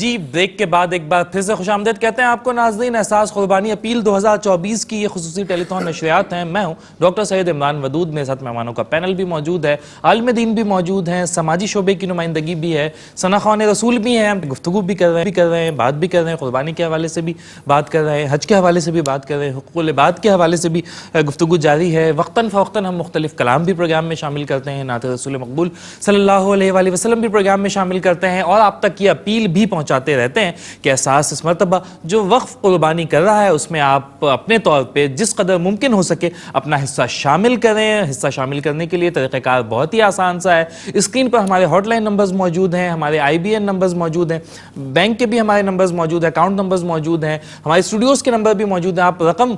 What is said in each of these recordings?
جی break کے بعد ایک بار پھر سے خوش آمدید کہتے ہیں آپ کو ناظرین۔ احساس قربانی اپیل 2024 کی یہ خصوصی ٹیلی تھون نشریات ہیں۔ میں ہوں ڈاکٹر سید عمران ودود، میرے ساتھ مہمانوں کا پینل بھی موجود ہے، عالم دین بھی موجود ہیں، سماجی شعبے کی نمائندگی بھی ہے، ثناخوان رسول بھی ہیں، ہم گفتگو بھی کر رہے ہیں، بات بھی کر رہے ہیں، قربانی کے حوالے سے بھی بات کر رہے ہیں، حج کے حوالے سے بھی بات کر رہے ہیں، حقوق العباد کے حوالے سے بھی گفتگو جاری ہے۔ وقتاً فوقتاً ہم مختلف کلام بھی پروگرام میں شامل کرتے ہیں، نعت رسول مقبول صلی اللہ علیہ وآلہ وسلم بھی پروگرام میں شامل کرتے ہیں، اور آپ تک یہ اپیل بھی پہنچاتے رہتے ہیں کہ احساس اس مرتبہ جو وقف قربانی کر رہا ہے اس میں آپ اپنے طور پہ جس قدر ممکن ہو سکے اپنا حصہ شامل کریں۔ حصہ شامل کرنے کے لیے طریقہ کار بہت ہی آسان سا ہے۔ اسکرین پر ہمارے ہاٹ لائن نمبرز موجود ہیں، ہمارے IBN نمبرز موجود ہیں، بینک کے بھی ہمارے نمبرز موجود ہیں، اکاؤنٹ نمبرز موجود ہیں، ہمارے اسٹوڈیوز کے نمبر بھی موجود ہیں۔ آپ رقم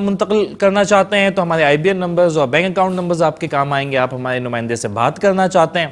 منتقل کرنا چاہتے ہیں تو ہمارے IBN نمبرز اور بینک اکاؤنٹ نمبرز آپ کے کام آئیں گے۔ آپ ہمارے نمائندے سے بات کرنا چاہتے ہیں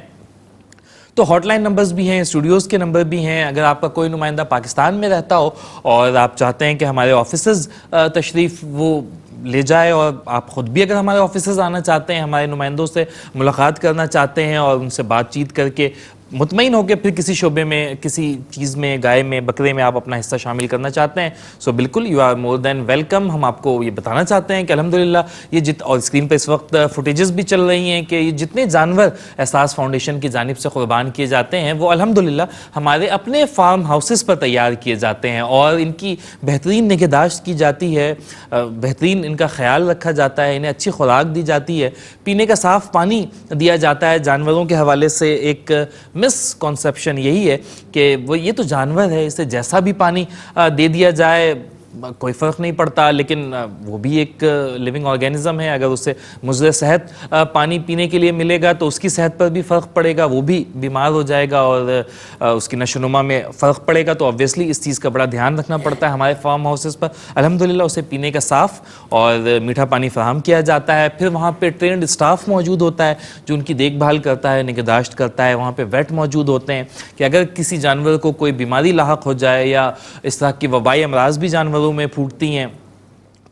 تو ہاٹ لائن نمبرز بھی ہیں، اسٹوڈیوز کے نمبر بھی ہیں۔ اگر آپ کا کوئی نمائندہ پاکستان میں رہتا ہو اور آپ چاہتے ہیں کہ ہمارے آفیسز تشریف وہ لے جائے، اور آپ خود بھی اگر ہمارے آفیسز آنا چاہتے ہیں، ہمارے نمائندوں سے ملاقات کرنا چاہتے ہیں اور ان سے بات چیت کر کے مطمئن ہو کے پھر کسی شعبے میں، کسی چیز میں، گائے میں، بکرے میں آپ اپنا حصہ شامل کرنا چاہتے ہیں، سو بالکل you are more than welcome. ہم آپ کو یہ بتانا چاہتے ہیں کہ الحمدللہ یہ اور اسکرین پہ اس وقت فوٹیجز بھی چل رہی ہیں کہ یہ جتنے جانور احساس فاؤنڈیشن کی جانب سے قربان کیے جاتے ہیں وہ الحمدللہ ہمارے اپنے فارم ہاؤسز پر تیار کیے جاتے ہیں، اور ان کی بہترین نگہداشت کی جاتی ہے، بہترین ان کا خیال رکھا جاتا ہے، انہیں اچھی خوراک دی جاتی ہے، پینے کا صاف پانی دیا جاتا ہے۔ جانوروں کے حوالے سے ایک مس کانسیپشن یہی ہے کہ یہ تو جانور ہے، اسے جیسا بھی پانی دے دیا جائے کوئی فرق نہیں پڑتا، لیکن وہ بھی ایک لیونگ آرگینزم ہے۔ اگر اسے مضر صحت پانی پینے کے لیے ملے گا تو اس کی صحت پر بھی فرق پڑے گا، وہ بھی بیمار ہو جائے گا اور اس کی نشو و نما میں فرق پڑے گا۔ تو آبویسلی اس چیز کا بڑا دھیان رکھنا پڑتا ہے۔ ہمارے فارم ہاؤسز پر الحمدللہ اسے پینے کا صاف اور میٹھا پانی فراہم کیا جاتا ہے۔ پھر وہاں پہ ٹرینڈ اسٹاف موجود ہوتا ہے جو ان کی دیکھ بھال کرتا ہے، نگہداشت کرتا ہے۔ وہاں پہ ویٹ موجود ہوتے ہیں کہ اگر کسی جانور کو کوئی بیماری لاحق ہو جائے یا اس طرح کی وبائی امراض بھی جانوروں میں پھوٹتی ہیں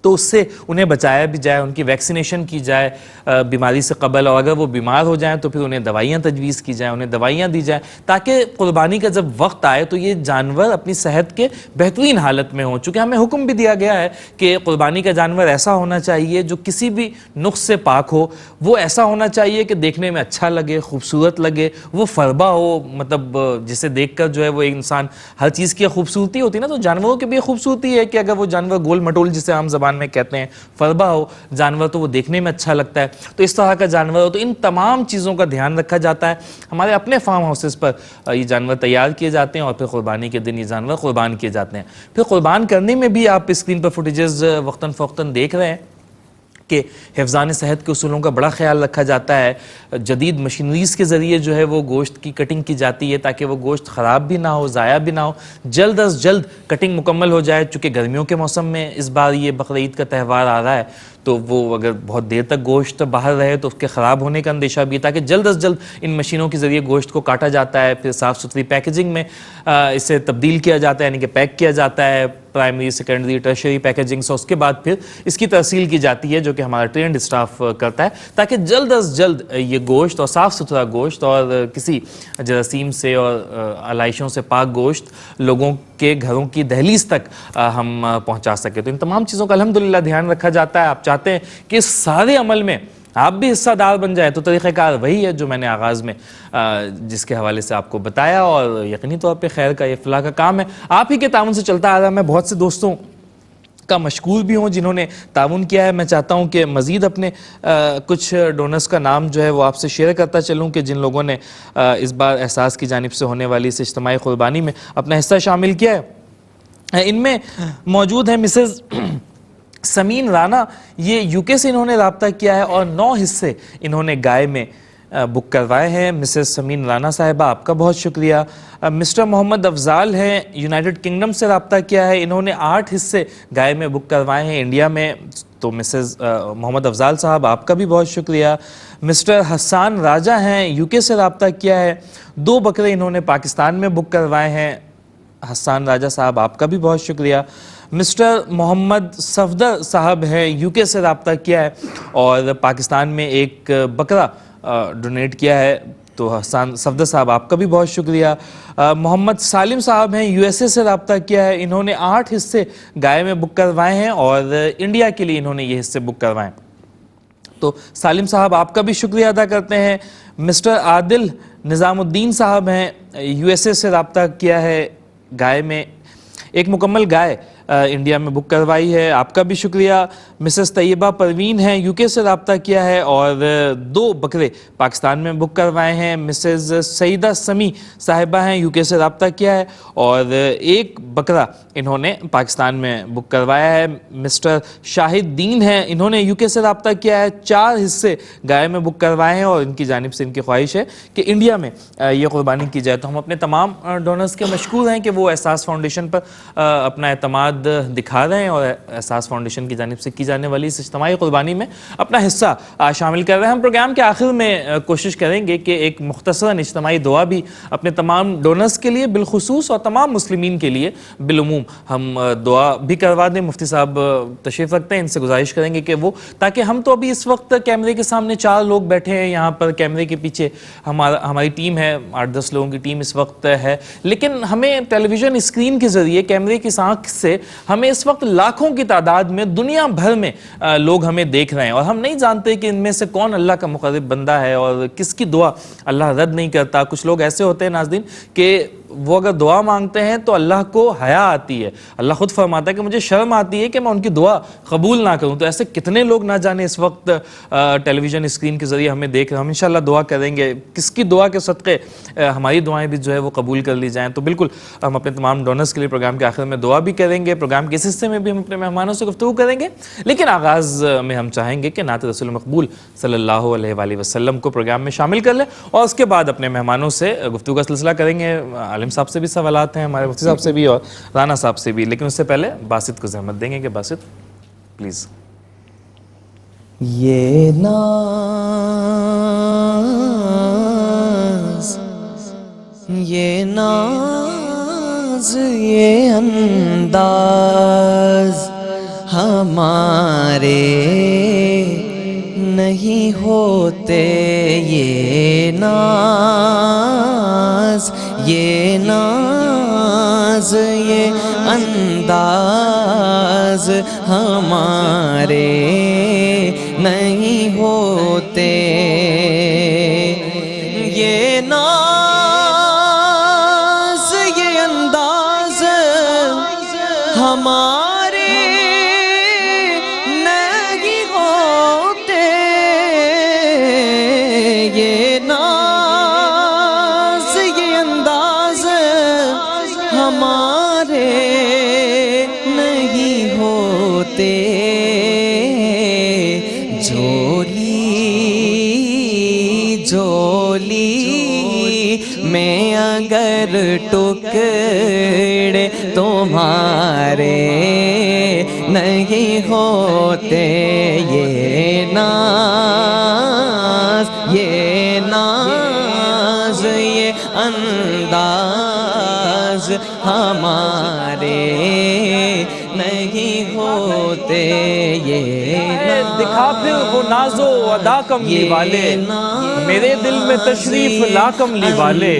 تو اس سے انہیں بچایا بھی جائے، ان کی ویکسینیشن کی جائے بیماری سے قبل، اور اگر وہ بیمار ہو جائیں تو پھر انہیں دوائیاں تجویز کی جائیں، انہیں دوائیاں دی جائیں تاکہ قربانی کا جب وقت آئے تو یہ جانور اپنی صحت کے بہترین حالت میں ہوں۔ چونکہ ہمیں حکم بھی دیا گیا ہے کہ قربانی کا جانور ایسا ہونا چاہیے جو کسی بھی نقص سے پاک ہو، وہ ایسا ہونا چاہیے کہ دیکھنے میں اچھا لگے، خوبصورت لگے، وہ فربا ہو، مطلب جسے دیکھ کر جو ہے وہ ایک انسان، ہر چیز کی خوبصورتی ہوتی ہے نا، تو جانوروں کی بھی خوبصورتی ہے کہ اگر وہ جانور گول مٹول جسے عام زبان میں کہتے ہیں فربا ہو جانور تو وہ دیکھنے میں اچھا لگتا ہے، تو اس طرح کا جانور ہو۔ تو ان تمام چیزوں کا دھیان رکھا جاتا ہے۔ ہمارے اپنے فارم ہاؤسز پر یہ جانور تیار کیے جاتے ہیں اور پھر قربانی کے دن یہ جانور قربان کیے جاتے ہیں۔ پھر قربان کرنے میں بھی آپ اسکرین پر فوٹیجز وقتاً فوقتاً دیکھ رہے ہیں کہ حفظان صحت کے اصولوں کا بڑا خیال رکھا جاتا ہے۔ جدید مشینریز کے ذریعے جو ہے وہ گوشت کی کٹنگ کی جاتی ہے تاکہ وہ گوشت خراب بھی نہ ہو، ضائع بھی نہ ہو، جلد از جلد کٹنگ مکمل ہو جائے۔ چونکہ گرمیوں کے موسم میں اس بار یہ بقرعید کا تہوار آ رہا ہے تو وہ اگر بہت دیر تک گوشت باہر رہے تو اس کے خراب ہونے کا اندیشہ بھی ہے، تاکہ جلد از جلد ان مشینوں کے ذریعے گوشت کو کاٹا جاتا ہے، پھر صاف ستھری پیکیجنگ میں اسے تبدیل کیا جاتا ہے، یعنی کہ پیک کیا جاتا ہے، پرائمری، سیکنڈری، ٹرشری پیکیجنگ سے، اس کے بعد پھر اس کی ترسیل کی جاتی ہے جو کہ ہمارا ٹرینڈ اسٹاف کرتا ہے، تاکہ جلد از جلد یہ گوشت اور صاف ستھرا گوشت اور کسی جراثیم سے اور علائشوں سے پاک گوشت لوگوں کے گھروں کی دہلیز تک ہم پہنچا سکے۔ تو ان تمام چیزوں کا الحمدللہ دھیان رکھا جاتا ہے۔ آپ چاہتے ہیں کہ اس سارے عمل میں آپ بھی حصہ دار بن جائے تو طریقہ کار وہی ہے جو میں نے آغاز میں جس کے حوالے سے آپ کو بتایا، اور یقینی طور پہ خیر کا فلاح کا کام ہے، آپ ہی کے تعاون سے چلتا آ رہا ہے۔ میں بہت سے دوستوں کا مشکور بھی ہوں جنہوں نے تعاون کیا ہے۔ میں چاہتا ہوں کہ مزید اپنے کچھ ڈونرز کا نام جو ہے وہ آپ سے شیئر کرتا چلوں کہ جن لوگوں نے اس بار احساس کی جانب سے ہونے والی اس اجتماعی قربانی میں اپنا حصہ شامل کیا ہے۔ ان میں موجود ہیں مسز سمین رانا، یہ UK سے انہوں نے رابطہ کیا ہے اور 9 حصے انہوں نے گائے میں بک کروائے ہیں۔ مسز سمین رانا صاحبہ آپ کا بہت شکریہ۔ مسٹر محمد افضال ہیں، یونائٹڈ کنگڈم سے رابطہ کیا ہے، انہوں نے 8 حصے گائے میں بک کروائے ہیں انڈیا میں، تو مسز محمد افضال صاحب آپ کا بھی بہت شکریہ۔ مسٹر حسان راجہ ہیں، UK سے رابطہ کیا ہے، 2 بکرے انہوں نے پاکستان میں بک کروائے ہیں۔ حسان راجہ صاحب آپ کا بھی بہت شکریہ۔ مسٹر محمد صفدر صاحب ہیں، UK سے رابطہ کیا ہے اور پاکستان میں ایک بکرا ڈونیٹ کیا ہے تو حسان صفدر صاحب آپ کا بھی بہت شکریہ. محمد سالم صاحب ہیں, یو ایس اے سے رابطہ کیا ہے, انہوں نے 8 حصے گائے میں بک کروائے ہیں اور انڈیا کے لیے انہوں نے یہ حصے بک کروائے ہیں. تو سالم صاحب آپ کا بھی شکریہ ادا کرتے ہیں. مسٹر عادل نظام الدین صاحب ہیں, یو ایس اے سے رابطہ کیا ہے, گائے میں ایک مکمل گائے انڈیا میں بک کروائی ہے, آپ کا بھی شکریہ. مسز طیبہ پروین ہیں, یو کے سے رابطہ کیا ہے اور 2 بکرے پاکستان میں بک کروائے ہیں. مسز سعیدہ سمی صاحبہ ہیں, یو کے سے رابطہ کیا ہے اور 1 بکرا انہوں نے پاکستان میں بک کروایا ہے. مسٹر شاہد دین ہیں, انہوں نے یو کے سے رابطہ کیا ہے, 4 حصے گائے میں بک کروائے ہیں اور ان کی جانب سے ان کی خواہش ہے کہ انڈیا میں یہ قربانی کی جائے. تو ہم اپنے تمام ڈونرز کے مشکور ہیں کہ وہ احساس فاؤنڈیشن پر اپنا اعتماد دکھا رہے ہیں اور احساس فاؤنڈیشن کی جانب سے کی جانے والی اس اجتماعی قربانی میں اپنا حصہ شامل کر رہے ہیں. ہم پروگرام کے آخر میں کوشش کریں گے کہ ایک مختصراً اجتماعی دعا بھی اپنے تمام ڈونرز کے لیے بالخصوص اور تمام مسلمین کے لیے بالعموم ہم دعا بھی کروا دیں. مفتی صاحب تشریف رکھتے ہیں, ان سے گزارش کریں گے کہ وہ, تاکہ ہم تو ابھی اس وقت کیمرے کے سامنے 4 لوگ بیٹھے ہیں یہاں پر, کیمرے کے پیچھے ہماری ٹیم ہے, 8-10 لوگوں کی ٹیم اس وقت ہے, لیکن ہمیں ٹیلی ویژن اسکرین کے ذریعے کیمرے کی آنکھ سے ہمیں اس وقت لاکھوں کی تعداد میں دنیا بھر میں لوگ ہمیں دیکھ رہے ہیں اور ہم نہیں جانتے کہ ان میں سے کون اللہ کا مقرب بندہ ہے اور کس کی دعا اللہ رد نہیں کرتا. کچھ لوگ ایسے ہوتے ہیں ناظرین کہ وہ اگر دعا مانگتے ہیں تو اللہ کو حیا آتی ہے, اللہ خود فرماتا ہے کہ مجھے شرم آتی ہے کہ میں ان کی دعا قبول نہ کروں. تو ایسے کتنے لوگ نہ جانے اس وقت ٹیلی ویژن اسکرین کے ذریعے ہمیں دیکھ رہے ہیں. ہم انشاءاللہ دعا کریں گے کس کی دعا کے صدقے ہماری دعائیں بھی جو ہے وہ قبول کر لی جائیں. تو بالکل ہم اپنے تمام ڈونرز کے لیے پروگرام کے آخر میں دعا بھی کریں گے. پروگرام کے اس حصے میں بھی ہم اپنے مہمانوں سے گفتگو کریں گے, لیکن آغاز میں ہم چاہیں گے کہ نعت رسول مقبول صلی اللہ علیہ وآلہ وسلم کو پروگرام میں شامل کر لیں اور اس کے بعد اپنے مہمانوں سے گفتگو کا سلسلہ کریں گے. عالم صاحب سے بھی سوالات ہیں, ہمارے مفتی صاحب سے بھی اور رانا صاحب سے بھی, لیکن اس سے پہلے باسط کو زحمت دیں گے کہ باسط پلیز. یہ ناز یہ ناز یہ انداز ہمارے نہیں ہوتے, یہ ناز یہ ناز یہ انداز ہمارے نہیں ہوتے, یہ ناز یہ انداز ہمارے نہیں ہوتے, یہ ناز یہ انداز ہمارے نہیں ہوتے. جولی میں اگر ٹکڑے تمہارے نہیں ہوتے, یہ ناز یہ ناز یہ انداز ہمارے نہیں ہوتے, یہ دکھا پھر وہ ناز و ادا کملی والے, میرے دل میں تشریف لا کملی والے,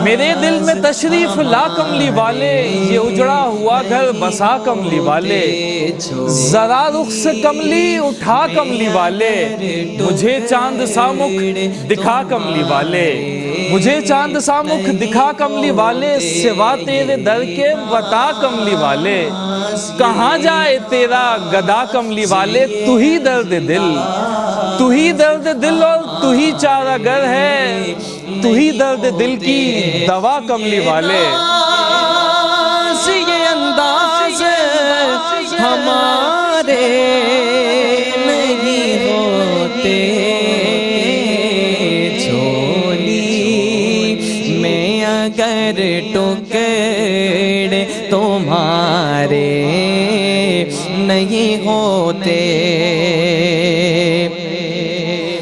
میرے دل میں تشریف لا کملی والے, یہ اجڑا ہوا گھر بسا کملی والے, ذرا رخ سے کملی اٹھا کملی والے, مجھے چاند سامکھ دکھا کملی والے, مجھے چاند سامکھ دکھا کملی والے, سوا تیرے در کے بتا کملی والے, کہاں جائے تیرا گدا کملی والے, تو ہی درد دل, تو ہی درد دل اور تو ہی چارہ گر ہے, تو ہی درد دل کی دوا کملی والے. یہ انداز ہمارے نہیں ہوتے, جھولی میں اگر ٹکڑے تمہارے نہیں ہوتے,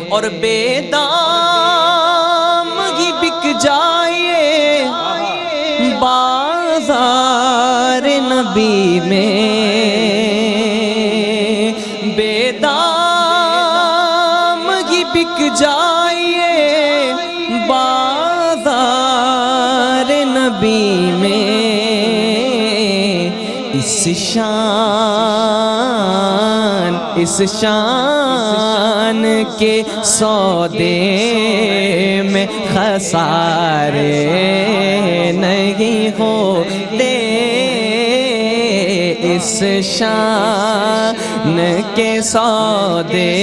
اور بے دام ہی بک جائے بازار نبی میں, بے دام ہی بک جائے نبی میں اس شان کے سودے میں خسارے نہیں ہوتے، اس شان کے سودے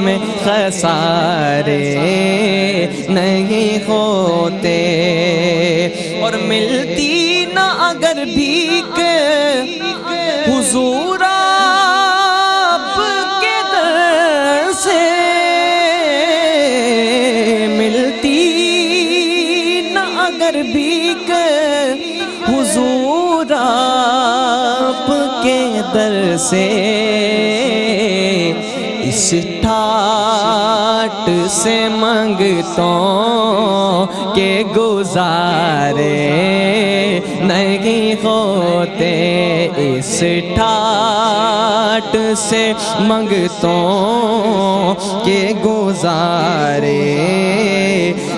میں خسارے نہیں ہوتے، اور ملتی نہ اگر بھیک حضور آپ کے در سے، ملتی نہ اگر بھیک حضور آپ کے در سے، اس ٹھاٹ سے منگتوں کے گزارے نہیں ہوتے، اس ٹھاٹ سے منگتوں کے گزارے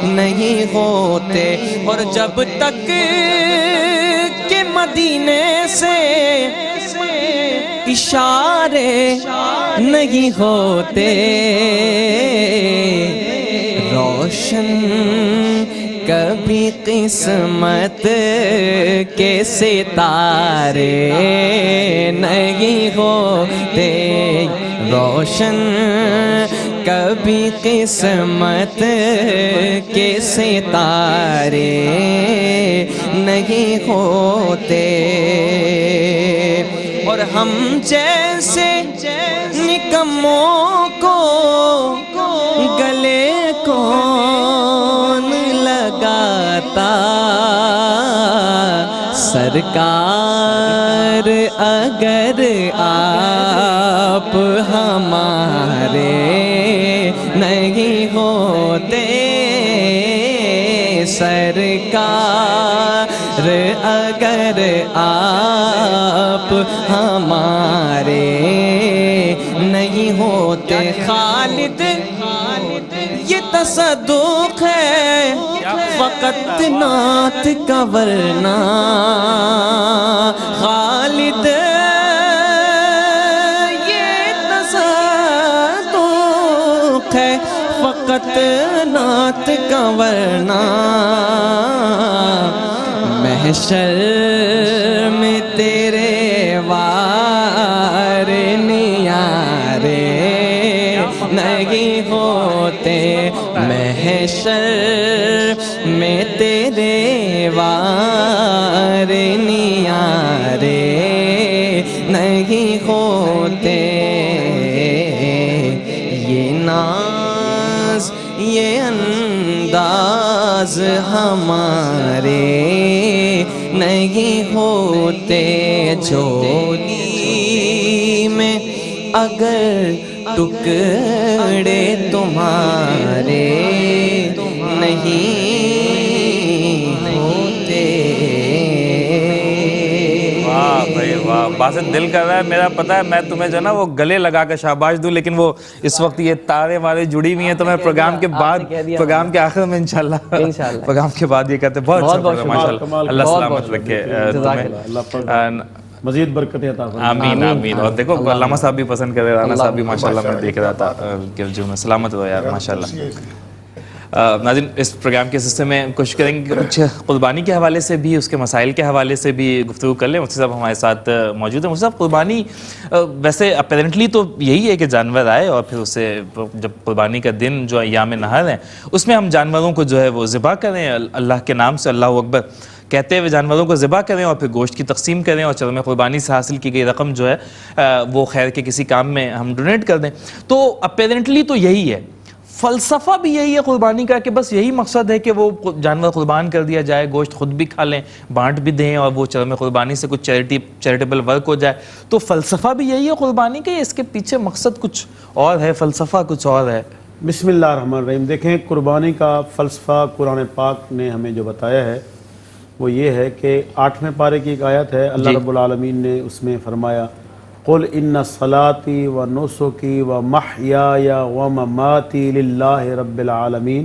نہیں ہوتے، اور جب تک کہ مدینے سے اشارے نہیں ہوتے، روشن کبھی قسمت کے ستارے نہیں ہوتے، روشن کبھی قسمت کے ستارے نہیں ہوتے، اور ہم جیسے نکموں کو گلے کون لگاتا، سرکار اگر آپ ہمارے نہیں ہوتے، سرکار اگر آپ ہمارے نہیں ہوتے، خالد یہ تصدق ہے فقط نعت کا ورنہ، خالد یہ تصدق ہے فقط نعت کا ورنہ، محشر میں تیرے وار نیارے نہیں ہوتے، محشر میں تیرے وار نیارے نہیں ہوتے، یہ ناز یہ انداز ہمارے نہیں ہوتے، جھولی میں اگر ٹکڑے تمہارے نہیں ہوتے۔ واہ بھائی واہ، باسط دل کر رہا ہے میرا، پتہ ہے میں تمہیں جو نا وہ گلے لگا کے شاباش دوں، لیکن وہ اس وقت یہ تارے والے جڑی ہوئی ہیں، تو میں پروگرام کے بعد، پروگرام کے آخر میں انشاءاللہ پروگرام کے بعد یہ کہتے ہیں بہت شکریہ، ماشاءاللہ، اللہ سلامت رکھے تمہیں، مزید برکتیں عطا فرمائے، آمین آمین۔ اور دیکھو علامہ صاحب بھی پسند کر رہے، رانا صاحب بھی ماشاءاللہ میں دیکھ رہا تھا کہ جو میں سلامت ہو یار ماشاءاللہ۔ ناظرین اس پروگرام کے سلسلے میں کوشش کریں گے کہ کچھ قربانی کے حوالے سے بھی، اس کے مسائل کے حوالے سے بھی گفتگو کر لیں۔ مفتی صاحب ہمارے ساتھ موجود ہیں۔ مفتی صاحب قربانی ویسے اپیرنٹلی تو یہی ہے کہ جانور آئے اور پھر اسے جب قربانی کا دن جو ایام نہر ہیں اس میں ہم جانوروں کو جو ہے وہ ذبح کریں، اللہ کے نام سے اللہ اکبر کہتے ہوئے جانوروں کو ذبح کریں اور پھر گوشت کی تقسیم کریں اور چرم قربانی سے حاصل کی گئی رقم جو ہے وہ خیر کے کسی کام میں ہم ڈونیٹ کر دیں۔ تو اپیرنٹلی تو یہی ہے، فلسفہ بھی یہی ہے قربانی کا کہ بس یہی مقصد ہے کہ وہ جانور قربان کر دیا جائے، گوشت خود بھی کھا لیں، بانٹ بھی دیں اور وہ چرم قربانی سے کچھ چیریٹیبل ورک ہو جائے۔ تو فلسفہ بھی یہی ہے قربانی کا، اس کے پیچھے مقصد کچھ اور ہے، فلسفہ کچھ اور ہے؟ بسم اللہ الرحمن الرحیم۔ دیکھیں قربانی کا فلسفہ قرآن پاک نے ہمیں جو بتایا ہے وہ یہ ہے کہ 8ویں پارے کی ایک آیت ہے، اللہ رب العالمین نے اس میں فرمایا قل ان صلاتی و نسکی و محیای و مماتی للہ رب العالمین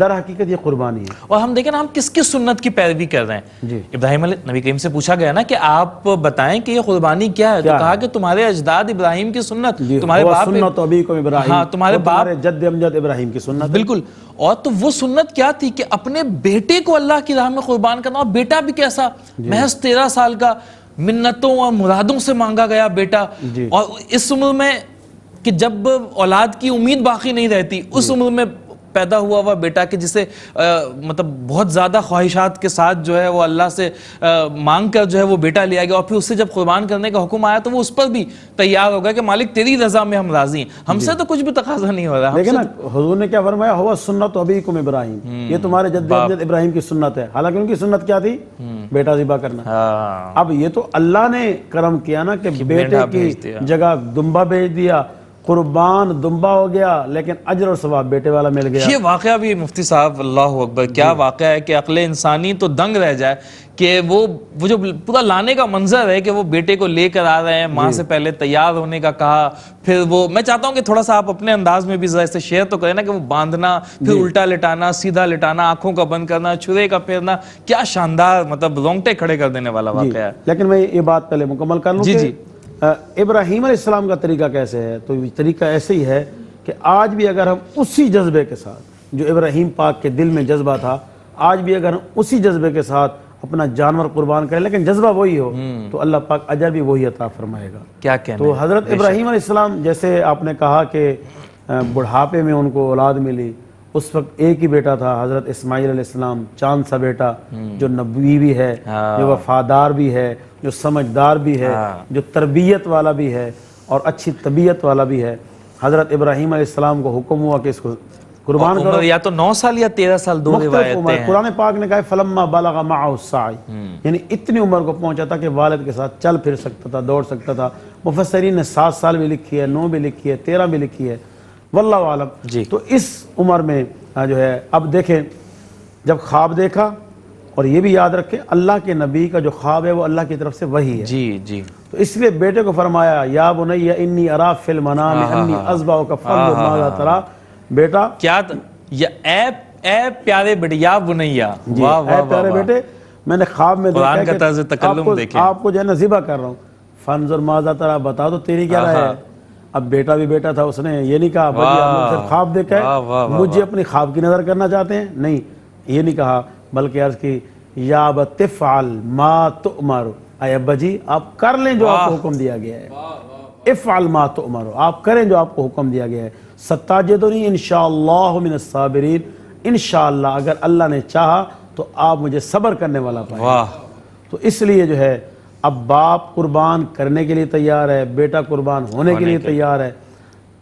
در حقیقت یہ قربانی ہے. اور ہم دیکھیں نا ہم کس کس سنت کی پیروی کر رہے ہیں. جی. ابراہیم علیہ نبی کریم سے پوچھا گیا نا کہ آپ بتائیں کہ یہ قربانی کیا ہے, تو کہا کہ تمہارے اجداد ابراہیم کی سنت, تمہارے باپ سنت ابیکم ابراہیم, ہاں تمہارے باپ جد امجد ابراہیم کی سنت. بالکل. اور تو وہ سنت کیا تھی کہ اپنے بیٹے کو اللہ کی راہ میں قربان کرنا, اور بیٹا بھی کیسا, محض 13 سال کا, منتوں اور مرادوں سے مانگا گیا بیٹا, اور اس عمر میں کہ جب اولاد کی امید باقی نہیں رہتی, اس عمر میں پیدا ہوا ہوا بیٹا کہ جسے مطلب بہت زیادہ خواہشات کے ساتھ جو ہے وہ اللہ سے مانگ کر جو ہے وہ بیٹا لیا گیا, اور پھر اس سے جب قربان کرنے کا حکم آیا تو وہ اس پر بھی تیار ہو گیا کہ مالک تیری رضا میں ہم راضی ہیں, ہم سے تو کچھ بھی تقاضا نہیں ہو رہا. لیکن حضور نے کیا فرمایا, ہوا سنت ابیکم ابراہیم, یہ تمہارے جد امجد ابراہیم کی سنت ہے. حالانکہ ان کی سنت کیا تھی, بیٹا ذبح کرنا. اب یہ تو اللہ نے کرم کیا نا کہ بیٹے کی جگہ دمبا بھیج دیا, قربان دمبا ہو گیا, لیکن اجر اور ثواب بیٹے والا مل گیا. یہ واقعہ بھی مفتی صاحب اللہ اکبر کیا واقعہ ہے کہ عقل انسانی تو دنگ رہ جائے کہ وہ جو پورا لانے کا منظر ہے کہ وہ بیٹے کو لے کر آ رہے ہیں, ماں سے پہلے تیار ہونے کا کہا, پھر وہ میں چاہتا ہوں کہ تھوڑا سا آپ اپنے انداز میں بھی ذرا اسے شیئر تو کریں نا کہ وہ باندھنا, پھر الٹا لٹانا, سیدھا لٹانا, آنکھوں کا بند کرنا, چھرے کا پھیرنا, کیا شاندار مطلب رونگٹے کھڑے کر دینے والا واقعہ ہے. لیکن میں یہ بات پہلے مکمل کر لوں کہ ابراہیم علیہ السلام کا طریقہ کیسے ہے, تو طریقہ ایسے ہی ہے کہ آج بھی اگر ہم اسی جذبے کے ساتھ جو ابراہیم پاک کے دل میں جذبہ تھا, آج بھی اگر ہم اسی جذبے کے ساتھ اپنا جانور قربان کریں, لیکن جذبہ وہی ہو, تو اللہ پاک اجر بھی وہی عطا فرمائے گا. کیا کہنا تو حضرت ابراہیم علیہ السلام, جیسے آپ نے کہا کہ بڑھاپے میں ان کو اولاد ملی, اس وقت ایک ہی بیٹا تھا حضرت اسماعیل علیہ السلام, چاند سا بیٹا جو نبی بھی ہے, جو وفادار بھی ہے, جو سمجھدار بھی ہے, جو تربیت والا بھی ہے اور اچھی طبیعت والا بھی ہے. حضرت ابراہیم علیہ السلام کو حکم ہوا کہ اس کو قربان کرو. یا تو 9 سال یا 13 سال, دو روایتیں ہیں. قرآن پاک نے کہا فلما بلغ معه السعی, یعنی اتنی عمر کو پہنچا تھا کہ والد کے ساتھ چل پھر سکتا تھا, دوڑ سکتا تھا. مفسرین نے 7 سال بھی لکھی ہے, 9 بھی لکھی ہے, 13 بھی لکھی ہے, واللہ عالم. تو اس عمر میں جو ہے, اب دیکھیں جب خواب دیکھا, اور یہ بھی یاد رکھیں اللہ کے نبی کا جو خواب ہے وہ اللہ کی طرف سے وہی ہے. جی. تو اس لیے بیٹے کو فرمایا یا بنی انی ارا فی المنام انی اذبحک فانظر ماذا تری. بیٹا کیا اے پیارے بیٹے, یا بنیا, اے پیارے بیٹے, میں نے خواب میں قرآن کا طرز تکلم دیکھیں, آپ کو جو ہے نا ذبح کر رہا ہوں, فانظر ماذا تری, بتا دو تیری کیا رائے ہے. اب بیٹا بھی بیٹا تھا, اس نے یہ نہیں کہا بھائی آپ نے صرف خواب دیکھا ہے, مجھے اپنی خواب کی نظر کرنا چاہتے ہیں, نہیں یہ نہیں کہا, بلکہ عرض کی یا ابت افعل ما تؤمر, اے ابا جی آپ کر لیں جو آپ کو حکم دیا گیا ہے. افعل ما تؤمر, آپ کریں جو آپ کو حکم دیا گیا ہے. ستجدنی انشاءاللہ من الصابرین, انشاءاللہ اگر اللہ نے چاہا تو آپ مجھے صبر کرنے والا پائیں. تو اس لیے جو ہے اب باپ قربان کرنے کے لیے تیار ہے, بیٹا قربان ہونے کے لیے تیار ہے.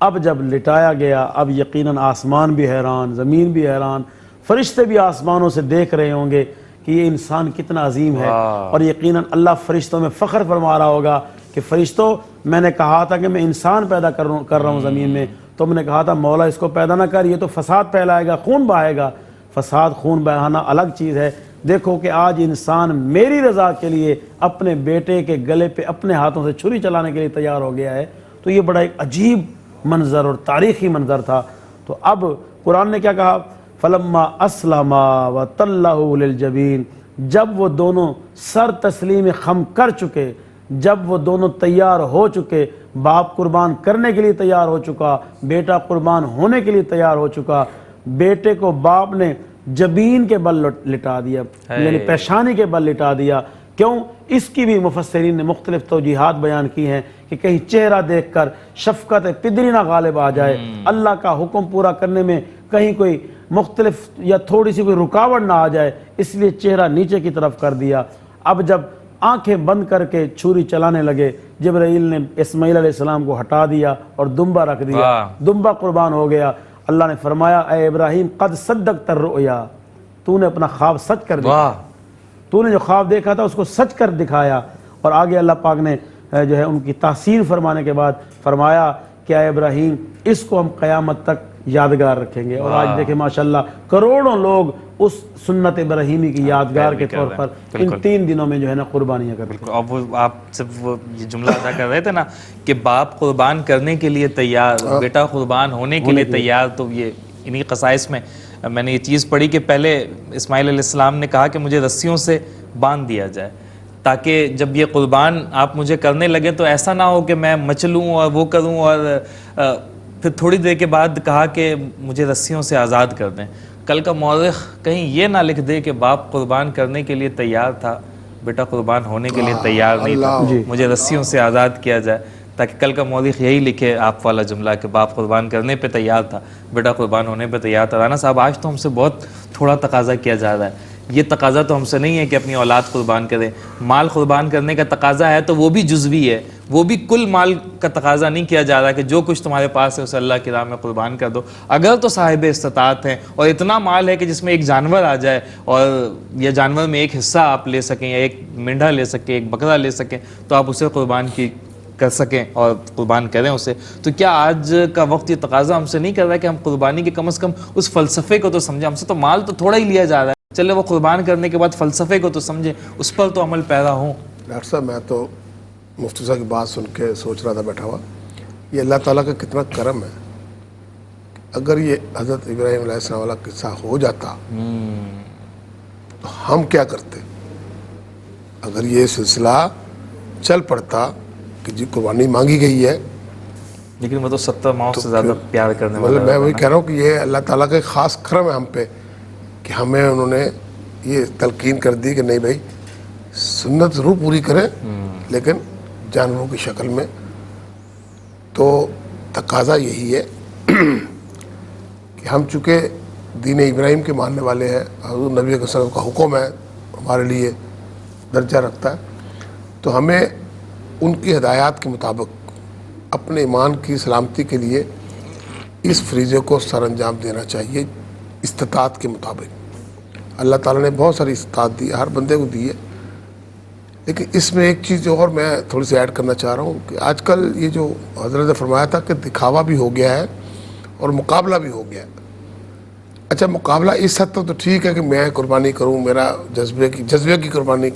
اب جب لٹایا گیا, اب یقیناً آسمان بھی حیران, زمین بھی حیران, فرشتے بھی آسمانوں سے دیکھ رہے ہوں گے کہ یہ انسان کتنا عظیم ہے. اور یقیناً اللہ فرشتوں میں فخر فرما رہا ہوگا کہ فرشتوں, میں نے کہا تھا کہ میں انسان پیدا کر رہا ہوں زمین میں, تم نے کہا تھا مولا اس کو پیدا نہ کر, یہ تو فساد پھیلائے گا, خون بہائے گا. فساد خون بہانا الگ چیز ہے. دیکھو کہ آج انسان میری رضا کے لیے اپنے بیٹے کے گلے پہ اپنے ہاتھوں سے چھری چلانے کے لیے تیار ہو گیا ہے. تو یہ بڑا ایک عجیب منظر اور تاریخی منظر تھا. تو اب قرآن نے کیا کہا, فلما اسلما وتلہ للجبین, جب وہ دونوں سر تسلیم خم کر چکے, جب وہ دونوں تیار ہو چکے, باپ قربان کرنے کے لیے تیار ہو چکا, بیٹا قربان ہونے کے لیے تیار ہو چکا, بیٹے کو باپ نے جبین کے بل لٹا دیا, یعنی پیشانی کے بل لٹا دیا. کیوں؟ اس کی بھی مفسرین نے مختلف توجیحات بیان کی ہیں کہ کہیں چہرہ دیکھ کر شفقت پدری نہ غالب آ جائے, اللہ کا حکم پورا کرنے میں کہیں کوئی مختلف یا تھوڑی سی کوئی رکاوٹ نہ آ جائے, اس لیے چہرہ نیچے کی طرف کر دیا. اب جب آنکھیں بند کر کے چھری چلانے لگے, جبرائیل نے اسماعیل علیہ السلام کو ہٹا دیا اور دمبا رکھ دیا, دمبا قربان ہو گیا. اللہ نے فرمایا اے ابراہیم قد صدقت الرؤیا, تو نے اپنا خواب سچ کر دیا, تو نے جو خواب دیکھا تھا اس کو سچ کر دکھایا. اور آگے اللہ پاک نے جو ہے ان کی تحسین فرمانے کے بعد فرمایا کہ اے ابراہیم اس کو ہم قیامت تک یادگار رکھیں گے. اور آج دیکھیں ماشاءاللہ کروڑوں لوگ اس سنت ابراہیمی کی یادگار کے طور پر ان 3 دنوں میں جو ہے نا قربانیاں کرتے ہیں. اب وہ آپ صرف یہ جملہ ادا کر رہے تھے نا کہ باپ قربان کرنے کے لیے تیار, بیٹا قربان ہونے کے لیے تیار, تو یہ انہی قصائص میں میں نے یہ چیز پڑھی کہ پہلے اسماعیل علیہ السلام نے کہا کہ مجھے رسیوں سے باندھ دیا جائے تاکہ جب یہ قربان آپ مجھے کرنے لگے تو ایسا نہ ہو کہ میں مچلوں اور وہ کروں، اور پھر تھوڑی دیر کے بعد کہا کہ مجھے رسیوں سے آزاد کر دیں. کل کا مورخ کہیں یہ نہ لکھ دے کہ باپ قربان کرنے کے لیے تیار تھا، بیٹا قربان ہونے کے لیے تیار نہیں تھا، مجھے رسیوں سے آزاد کیا جائے، تاکہ کل کا مورخ یہی لکھے آپ والا جملہ کہ باپ قربان کرنے پہ تیار تھا، بیٹا قربان ہونے پہ تیار تھا. رانا صاحب آج تو ہم سے بہت تھوڑا تقاضا کیا جا رہا ہے. یہ تقاضا تو ہم سے نہیں ہے کہ اپنی اولاد قربان کریں. مال قربان کرنے کا تقاضا ہے تو وہ بھی جزوی ہے، وہ بھی کل مال کا تقاضا نہیں کیا جا رہا کہ جو کچھ تمہارے پاس ہے اسے اللہ کی راہ میں قربان کر دو. اگر تو صاحب استطاعت ہیں اور اتنا مال ہے کہ جس میں ایک جانور آ جائے اور یہ جانور میں ایک حصہ آپ لے سکیں یا ایک مینڈھا لے سکیں، ایک بکرا لے سکیں، تو آپ اسے قربان کر سکیں اور قربان کریں اسے. تو کیا آج کا وقت یہ تقاضا ہم سے نہیں کر رہا ہے کہ ہم قربانی کے کم از کم اس فلسفے کو تو سمجھیں؟ ہم سے تو مال تو تھوڑا ہی لیا جا رہا ہے، چلے وہ قربان کرنے کے بعد فلسفے کو تو سمجھیں، اس پر تو عمل پیدا ہوں. ڈاکٹر صاحب میں تو مفتی صاحب کی بات سن کے سوچ رہا تھا بیٹھا ہوا، یہ اللہ تعالیٰ کا کتنا کرم ہے. اگر یہ حضرت ابراہیم علیہ السلام والا قصہ ہو جاتا تو ہم کیا کرتے؟ اگر یہ سلسلہ چل پڑتا کہ جی قربانی مانگی گئی ہے، لیکن وہ تو 70 ماؤں سے زیادہ پیار کرنے والا. مطلب میں وہی کہہ رہا ہوں کہ یہ اللہ تعالیٰ کا ایک خاص کرم ہے ہم پہ کہ ہمیں انہوں نے یہ تلقین کر دی کہ نہیں بھائی سنت ضرور پوری کریں لیکن جانوروں کی شکل میں. تو تقاضا یہی ہے کہ ہم چونکہ دین ابراہیم کے ماننے والے ہیں، حضور نبی صلی اللہ علیہ وسلم کا حکم ہے ہمارے لیے درجہ رکھتا ہے، تو ہمیں ان کی ہدایات کے مطابق اپنے ایمان کی سلامتی کے لیے اس فریضے کو سر انجام دینا چاہیے استطاعت کے مطابق. اللہ تعالیٰ نے بہت ساری استطاعت دی، ہر بندے کو دی ہے، لیکن اس میں ایک چیز اور میں تھوڑی سی ایڈ کرنا چاہ رہا ہوں کہ آج کل یہ جو حضرت نے فرمایا تھا کہ دکھاوا بھی ہو گیا ہے اور مقابلہ بھی ہو گیا ہے. اچھا مقابلہ اس حد تک تو ٹھیک ہے کہ میں قربانی کروں، میرا جذبے کی قربانی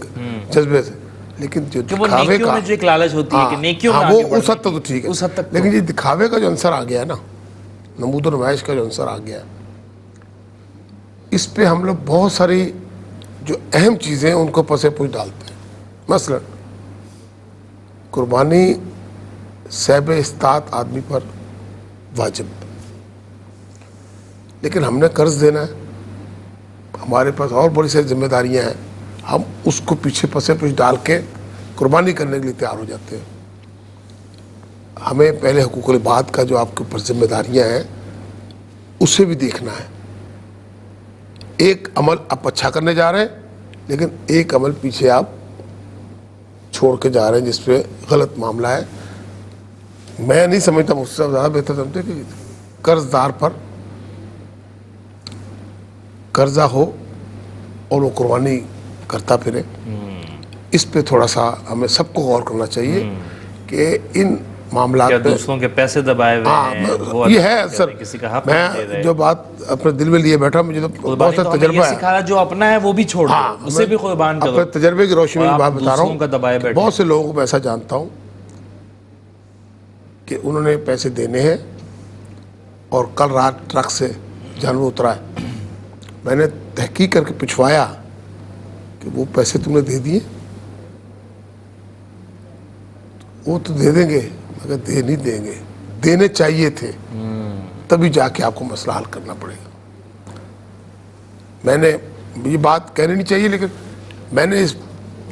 جذبے سے، لیکن جو دکھاوے کا جو ایک لالچ ہوتی ہے کہ نیکیوں میں وہ آگے اس حد تک تو ٹھیک ہے، لیکن یہ دکھاوے کا جو عنصر آ گیا ہے نا، نمود و نمائش کا جو عنصر آ گیا ہے، اس پہ ہم لوگ بہت ساری جو اہم چیزیں ان کو پسے پوچھ ڈالتے ہیں. مثلا قربانی صاحب استطاعت آدمی پر واجب ہے، لیکن ہم نے قرض دینا ہے، ہمارے پاس اور بڑی ساری ذمہ داریاں ہیں، ہم اس کو پیچھے پسے پوچھ ڈال کے قربانی کرنے کے لیے تیار ہو جاتے ہیں. ہمیں پہلے حقوق العباد کا جو آپ کے اوپر ذمہ داریاں ہیں اسے بھی دیکھنا ہے. ایک عمل آپ اچھا کرنے جا رہے ہیں لیکن ایک عمل پیچھے آپ چھوڑ کے جا رہے ہیں جس پہ غلط معاملہ ہے. میں نہیں سمجھتا، مجھ سے زیادہ بہتر سمجھتے کہ قرض دار پر قرضہ ہو اور وہ قربانی کرتا پھرے. اس پہ تھوڑا سا ہمیں سب کو غور کرنا چاہیے کہ ان معاملات پہ دوسروں کے پیسے دبائے ہوئے ہیں. یہ ہے سر، میں جو بات اپنے دل میں لیے بیٹھا، مجھے تو بہت سا تجربہ ہے، جو اپنا ہے وہ بھی چھوڑ دو، اسے بھی قربان کرو. اپنے تجربے کی روشنی میں بات بتا رہا ہوں. بہت سے لوگوں کو میں ایسا جانتا ہوں کہ انہوں نے پیسے دینے ہیں اور کل رات ٹرک سے جانور اترا ہے، میں نے تحقیق کر کے پچھوایا کہ وہ پیسے تم نے دے دیے؟ وہ تو دے دیں گے، مگر دے نہیں دیں گے، دینے چاہیے تھے، تبھی جا کے آپ کو مسئلہ حل کرنا پڑے گا. میں نے یہ بات کہنی نہیں چاہیے لیکن میں نے اس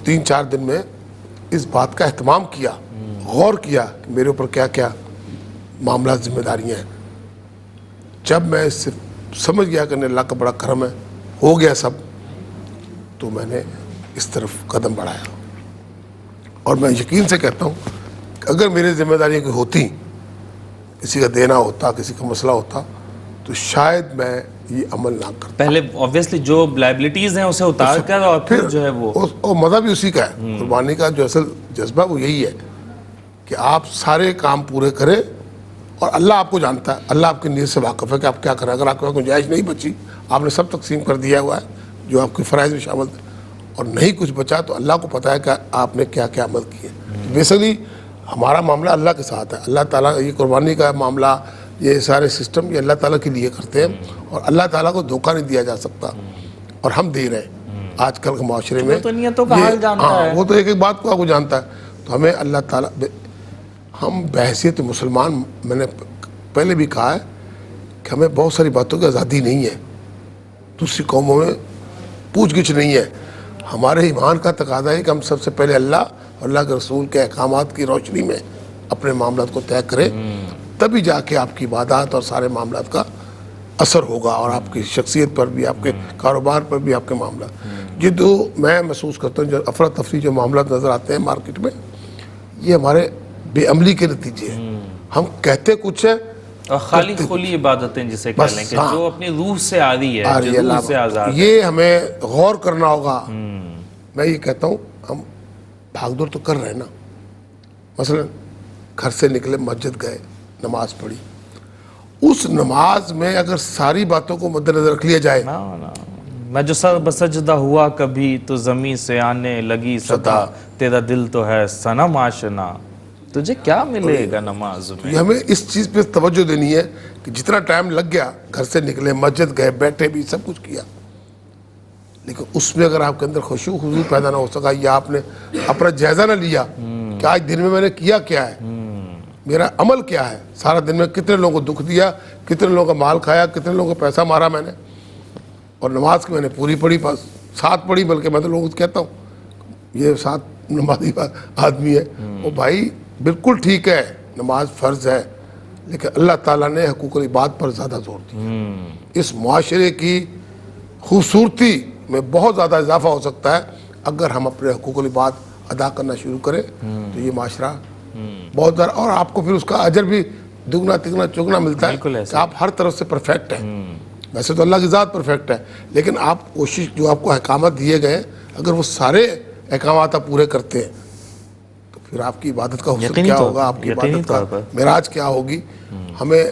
3-4 دن میں اس بات کا اہتمام کیا، غور کیا کہ میرے اوپر کیا کیا معاملات ذمہ داریاں ہیں. جب میں اس سے سمجھ گیا کہ اللہ کا بڑا کرم ہے، ہو گیا سب، تو میں نے اس طرف قدم بڑھایا. اور میں یقین سے کہتا ہوں کہ اگر میری ذمہ داریاں کوئی ہوتی، کسی کا دینا ہوتا، کسی کا مسئلہ ہوتا، تو شاید میں یہ عمل نہ کرتا. پہلے obviously جو لائبلٹیز ہیں اسے اتار کر اور پھر جو ہے وہ اور مزہ بھی اسی کا ہے. قربانی کا جو اصل جذبہ وہ یہی ہے کہ آپ سارے کام پورے کریں اور اللہ آپ کو جانتا ہے، اللہ آپ کی نیت سے واقف ہے کہ آپ کیا کریں. اگر آپ کے پاس گنجائش نہیں بچی، آپ نے سب تقسیم کر دیا ہوا ہے جو آپ کے فرائض میں شامل تھے، اور نہیں کچھ بچا تو اللہ کو پتہ ہے کہ آپ نے کیا کیا عمل کیے. بیسکلی ہمارا معاملہ اللہ کے ساتھ ہے. اللہ تعالیٰ یہ قربانی کا معاملہ یہ سارے سسٹم یہ اللہ تعالیٰ کے لیے کرتے ہیں اور اللہ تعالیٰ کو دھوکہ نہیں دیا جا سکتا اور ہم دے رہے ہیں آج کل کے معاشرے میں. وہ تو نیتوں کا حال جانتا ہے. وہ تو ایک ایک بات کو جانتا ہے. تو ہمیں اللہ تعالیٰ ہم بحیثیت مسلمان میں نے پہلے بھی کہا ہے کہ ہمیں بہت ساری باتوں کی آزادی نہیں ہے, دوسری قوموں میں پوچھ گچھ نہیں ہے. ہمارے ایمان کا تقاضا ہے کہ ہم سب سے پہلے اللہ اور اللہ کے رسول کے احکامات کی روشنی میں اپنے معاملات کو طے کریں, تبھی جا کے آپ کی عبادات اور سارے معاملات کا اثر ہوگا اور آپ کی شخصیت پر بھی, آپ کے کاروبار پر بھی, آپ کے معاملات. یہ جو میں محسوس کرتا ہوں جو افراتفری جو معاملات نظر آتے ہیں مارکیٹ میں, یہ ہمارے بے عملی کے نتیجے ہیں. ہم کہتے کچھ ہیں اور خالی کھلی عبادتیں جسے کہہ لیں کہ جو اپنی روح سے آ رہی ہے, جو روح سے آزاد ہے. یہ ہمیں غور کرنا ہوگا. میں یہ کہتا ہوں ہم بھاگ دور تو کر رہے ہیں نا. مثلا گھر سے نکلے, مسجد گئے, نماز پڑھی, اس نماز میں اگر ساری باتوں کو مد نظر رکھ لیا جائے, میں جو سر بسجدہ ہوا کبھی تو زمین سے آنے لگی صدا, تیرا دل تو ہے صنم آشنا, تجھے کیا ملے گا نماز میں. ہمیں اس چیز پہ توجہ دینی ہے کہ جتنا ٹائم لگ گیا, گھر سے نکلے, مسجد گئے, بیٹھے بھی, سب کچھ کیا, لیکن اس میں اگر آپ کے اندر خشوع خضوع پیدا نہ ہو سکا یا آپ نے اپنا جائزہ نہ لیا کہ آج دن میں نے کیا کیا ہے, میرا عمل کیا ہے, سارا دن میں کتنے لوگوں کو دکھ دیا, کتنے لوگوں کا مال کھایا, کتنے لوگوں کو پیسہ مارا میں نے, اور نماز کی میں نے پوری پڑھی, 7 پڑھی, بلکہ میں تو لوگوں کو کہتا ہوں یہ 7 نمازی آدمی ہے. وہ بھائی بالکل ٹھیک ہے, نماز فرض ہے, لیکن اللہ تعالیٰ نے حقوق العباد پر زیادہ زور دیا. اس معاشرے کی خوبصورتی میں بہت زیادہ اضافہ ہو سکتا ہے اگر ہم اپنے حقوق العباد ادا کرنا شروع کریں تو یہ معاشرہ بہت زیادہ, اور آپ کو پھر اس کا اجر بھی دگنا تگنا چگنا ملتا ہے کہ آپ ہر طرف سے پرفیکٹ ہیں. ویسے تو اللہ کی ذات پرفیکٹ ہے, لیکن آپ کوشش جو آپ کو احکامات دیے گئے اگر وہ سارے احکامات آپ پورے کرتے ہیں تو پھر آپ کی عبادت کا حسن کیا ہوگا, آپ کی عبادت کا معراج کیا ہوگی. ہمیں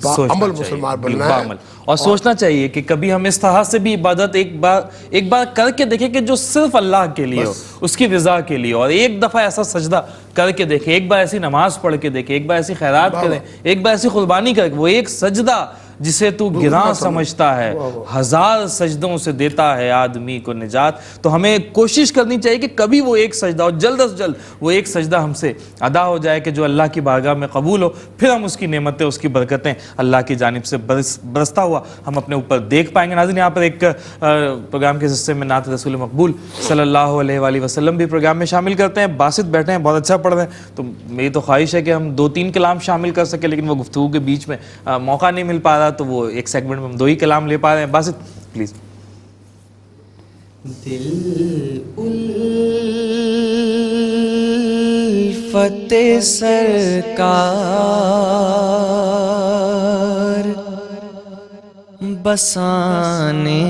عمل مسلمان بننا ہے اور سوچنا چاہیے کہ کبھی ہم اس طرح سے بھی عبادت ایک بار کر کے دیکھیں کہ جو صرف اللہ کے لیے ہو, اس کی رضا کے لیے, اور ایک دفعہ ایسا سجدہ کر کے دیکھیں, ایک بار ایسی نماز پڑھ کے دیکھیں, ایک بار ایسی خیرات کریں, ایک بار ایسی قربانی کریں, وہ ایک سجدہ جسے تو گراں سمجھتا ہے 1000 سجدوں سے دیتا ہے آدمی کو نجات. تو ہمیں کوشش کرنی چاہیے کہ کبھی وہ ایک سجدہ, اور جلد از جلد وہ ایک سجدہ ہم سے ادا ہو جائے کہ جو اللہ کی بارگاہ میں قبول ہو, پھر ہم اس کی نعمتیں, اس کی برکتیں اللہ کی جانب سے برستا ہوا ہم اپنے اوپر دیکھ پائیں گے. ناظرین, یہاں پر ایک پروگرام کے حصے میں نعت رسول مقبول صلی اللہ علیہ وآلہ وسلم بھی پروگرام میں شامل کرتے ہیں. باسط بیٹھے ہیں, بہت اچھا پڑھ رہے ہیں, تو میری تو خواہش ہے کہ ہم 2-3 کلام شامل کر سکیں, لیکن وہ گفتگو کے بیچ میں موقع نہیں مل پا رہا, تو وہ ایک سیگمنٹ میں ہم 2 ہی کلام لے پا رہے ہیں. باسط پلیز. دل الفت سرکار بسانے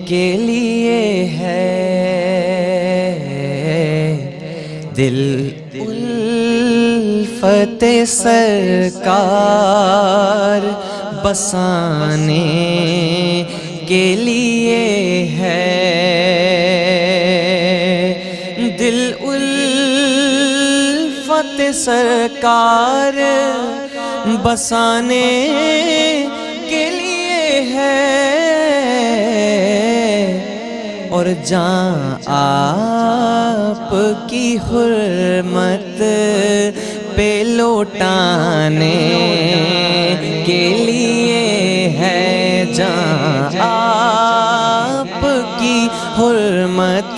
کے لیے ہے, دل الفت سرکار بسانے کے لیے ہے, دل الفت سرکار بسانے کے لیے ہے, اور جان آپ کی حرمت پہ لوٹانے کے لیے ہے, جان آپ کی حرمت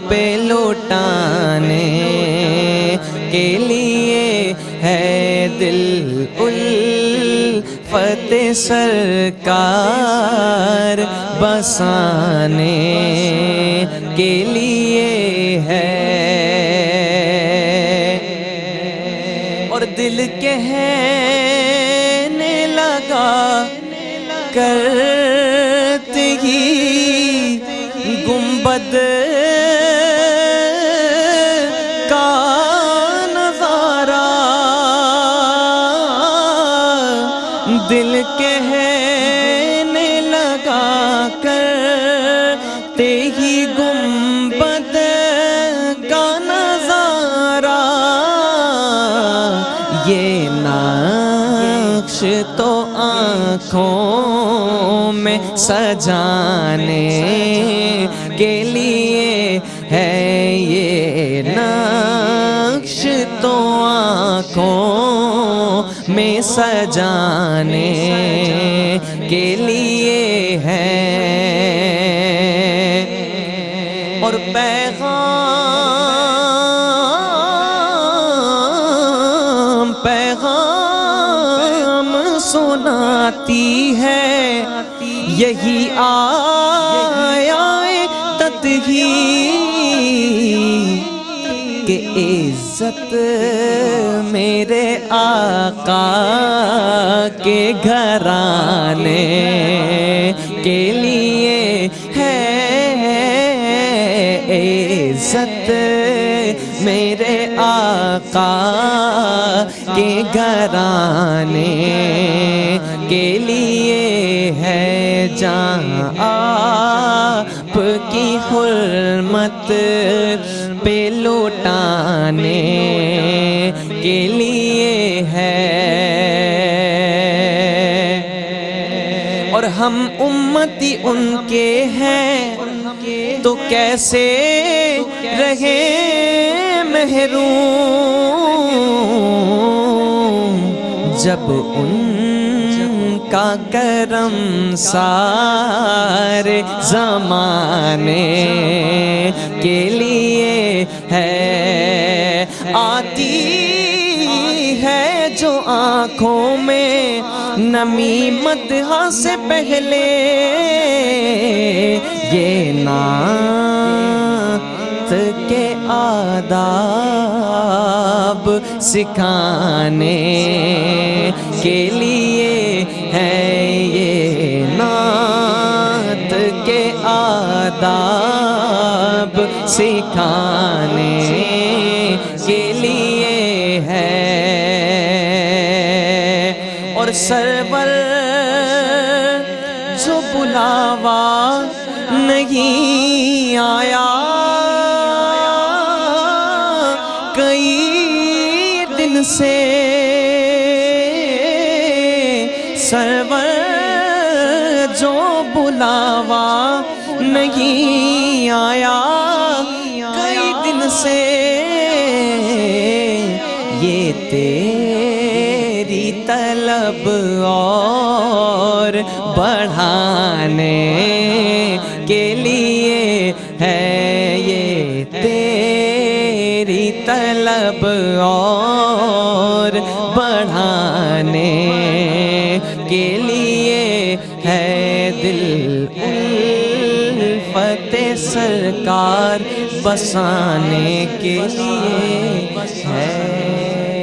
پہ لوٹانے کے لیے ہے, دل الفت سرکار بسانے کے لیے ہے. اور دل کہنے لگا کرتے ہی گنبد کا نظارہ, دل کہنے لگا کرتے ہی گنبد کا نظارہ, آنکھوں میں سجانے کے لیے ہے یہ نقش تو آنکھوں میں سجانے کے لیے ہے اور پیغام سناتی ہے یہی آیات تطہیر کہ عزت میرے آقا کے گھرانے کے لیے ہے عزت میرے آقا کے گھرانے کے لیے ہے جہاں آپ کی حرمت پہ لوٹانے کے لیے ہے اور ہم امتی ان کے ہیں تو کیسے رہے محروم جب ان کا کرم سارے زمانے کے لیے ہے آتی ہے جو آنکھوں میں نمی مدح سے پہلے یہ نعت کے آداب سکھانے کے لیے ہے یہ نعت کے آداب سکھانے کے لیے ہے اور سرور جو بلاوا نہیں آیا کئی دن سے سرور جو بلاوا نہیں آیا کئی دن سے یہ تیری طلب اور بڑھانے کے لیے ہے یہ تیری طلب اور بڑھانے کے لیے ہے دل الفت سرکار بسانے کے لیے ہے